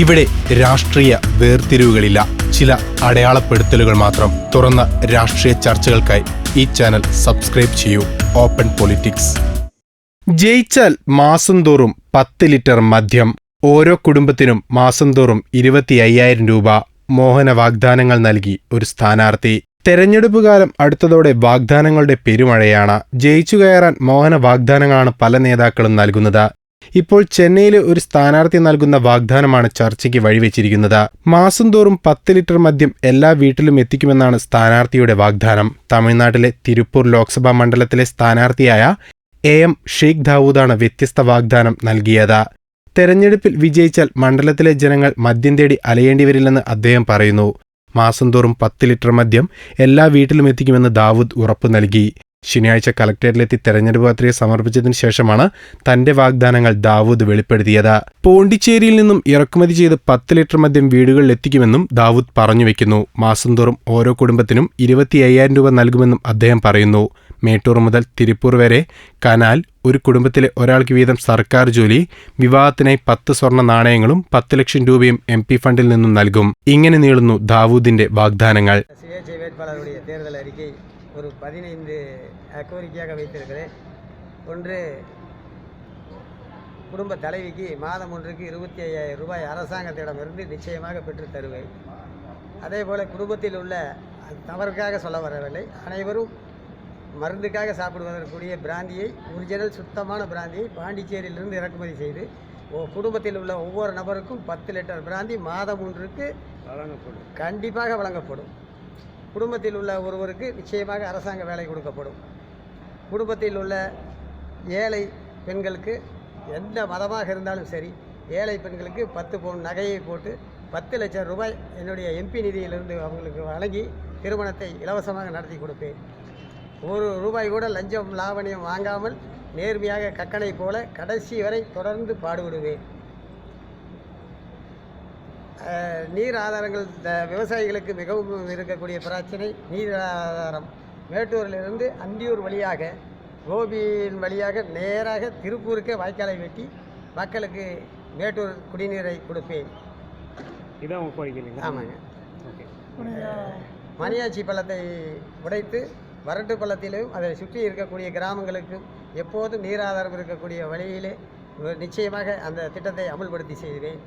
ഇവിടെ രാഷ്ട്രീയ വേർതിരിവുകളില്ല, ചില അടയാളപ്പെടുത്തലുകൾ മാത്രം. തുറന്ന രാഷ്ട്രീയ ചർച്ചകൾക്കായി ഈ ചാനൽ സബ്സ്ക്രൈബ് ചെയ്യൂ. Open politics. ജയിച്ചാൽ മാസം തോറും 10 ലിറ്റർ മദ്യം. ഓരോ കുടുംബത്തിനും മാസം തോറും 25,000 രൂപ മോഹന വാഗ്ദാനങ്ങൾ നൽകി ഒരു സ്ഥാനാർത്ഥി. തെരഞ്ഞെടുപ്പ് കാലം അടുത്തതോടെ വാഗ്ദാനങ്ങളുടെ പെരുമഴയാണ്. ജയിച്ചു കയറാൻ മോഹന വാഗ്ദാനങ്ങളാണ് പല നേതാക്കളും നൽകുന്നത്. ഇപ്പോൾ ചെന്നൈയിലെ ഒരു സ്ഥാനാർത്ഥി നൽകുന്ന വാഗ്ദാനമാണ് ചർച്ചയ്ക്ക് വഴിവെച്ചിരിക്കുന്നത്. മാസം തോറും 10 ലിറ്റർ മദ്യം എല്ലാ വീട്ടിലും എത്തിക്കുമെന്നാണ് സ്ഥാനാർത്ഥിയുടെ വാഗ്ദാനം. തമിഴ്നാട്ടിലെ തിരുപ്പൂർ ലോക്സഭാ മണ്ഡലത്തിലെ സ്ഥാനാർത്ഥിയായ AM ഷെയ്ഖ് ദാവൂദാണ് വ്യത്യസ്ത വാഗ്ദാനം നൽകിയത്. തെരഞ്ഞെടുപ്പിൽ വിജയിച്ചാൽ മണ്ഡലത്തിലെ ജനങ്ങൾ മദ്യം തേടി അലയേണ്ടിവരില്ലെന്ന് അദ്ദേഹം പറയുന്നു. മാസം തോറും 10 ലിറ്റർ മദ്യം എല്ലാ വീട്ടിലും എത്തിക്കുമെന്ന് ദാവൂദ് ഉറപ്പു നൽകി. ശനിയാഴ്ച കളക്ടറേറ്റിലെത്തി തെരഞ്ഞെടുപ്പ് പത്രിക സമർപ്പിച്ചതിനു ശേഷമാണ് തന്റെ വാഗ്ദാനങ്ങൾ ദാവൂദ് വെളിപ്പെടുത്തിയത്. പോണ്ടിച്ചേരിയിൽ നിന്നും ഇറക്കുമതി ചെയ്ത് 10 ലിറ്റർ മദ്യം വീടുകളിൽ എത്തിക്കുമെന്നും ദാവൂദ് പറഞ്ഞുവെക്കുന്നു. മാസം തോറും ഓരോ കുടുംബത്തിനും 25,000 രൂപ നൽകുമെന്നും അദ്ദേഹം പറയുന്നു. മേട്ടൂർ മുതൽ തിരുപ്പൂർ വരെ കനാൽ, ഒരു കുടുംബത്തിലെ ഒരാൾക്ക് വീതം സർക്കാർ ജോലി, വിവാഹത്തിനായി 10 സ്വർണ്ണ നാണയങ്ങളും 10 ലക്ഷം രൂപയും MP ഫണ്ടിൽ നിന്നും നൽകും. ഇങ്ങനെ നീളുന്നു ദാവൂദിന്റെ വാഗ്ദാനങ്ങൾ. ஒரு 15 கோரிக்கையாக வைத்திருக்கிறேன். ஒன்று, குடும்ப தலைவிக்கு மாதம் ஒன்றுக்கு 25,000 ரூபாய் அரசாங்கத்திடமிருந்து நிச்சயமாக பெற்று தருவேன். அதே போல் குடும்பத்தில் உள்ள தவறுக்காக சொல்ல வரவில்லை, அனைவரும் மருந்துக்காக சாப்பிடுவதற்குரிய பிராந்தியை, ஒரிஜினல் சுத்தமான பிராந்தியை பாண்டிச்சேரியிலிருந்து இறக்குமதி செய்து குடும்பத்தில் உள்ள ஒவ்வொரு நபருக்கும் 10 லிட்டர் பிராந்தி மாதம் ஒன்றுக்கு கண்டிப்பாக வழங்கப்படும். குடும்பத்தில் உள்ள ஒருவருக்கு நிச்சயமாக அரசாங்க வேலை கொடுக்கப்படும். குடும்பத்தில் உள்ள ஏழை பெண்களுக்கு, எந்த மதமாக இருந்தாலும் சரி, ஏழை பெண்களுக்கு 10 பவுன் நகையை போட்டு 10 லட்சம் ரூபாய் என்னுடைய MP நிதியிலிருந்து அவங்களுக்கு வழங்கி திருமணத்தை இலவசமாக நடத்தி கொடுப்பேன். 1 ரூபாய் கூட லஞ்சம் லாவணியம் வாங்காமல் நேர்மையாக கக்கனை போல கடைசி வரை தொடர்ந்து பாடுபடுவேன். நீர் ஆதாரங்கள் விவசாயிகளுக்கு மிகவும் இருக்கக்கூடிய பிரச்சனை நீர் ஆதாரம். மேட்டூரிலிருந்து அந்தியூர் வழியாக, கோபியின் வழியாக நேராக திருப்பூருக்கே வாய்க்காலை வெட்டி மக்களுக்கு மேட்டூர் குடிநீரை கொடுப்பேன். இதான் கோரிக்கை. ஆமாங்க. மணியாச்சி பள்ளத்தை உடைத்து வரட்டு பள்ளத்திலும் அதை சுற்றி இருக்கக்கூடிய கிராமங்களுக்கும் எப்போதும் நீர் ஆதாரம் இருக்கக்கூடிய வழியிலே நிச்சயமாக அந்த திட்டத்தை அமுல்படுத்தி செய்வேன்.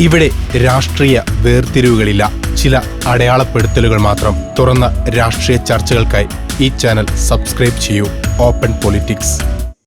ഇവിടെ രാഷ്ട്രീയ വേർതിരിവുകളില്ല, ചില അടയാളപ്പെടുത്തലുകൾ മാത്രം. തുറന്ന രാഷ്ട്രീയ ചർച്ചകൾക്കായി ഈ ചാനൽ സബ്സ്ക്രൈബ് ചെയ്യൂ. Open politics.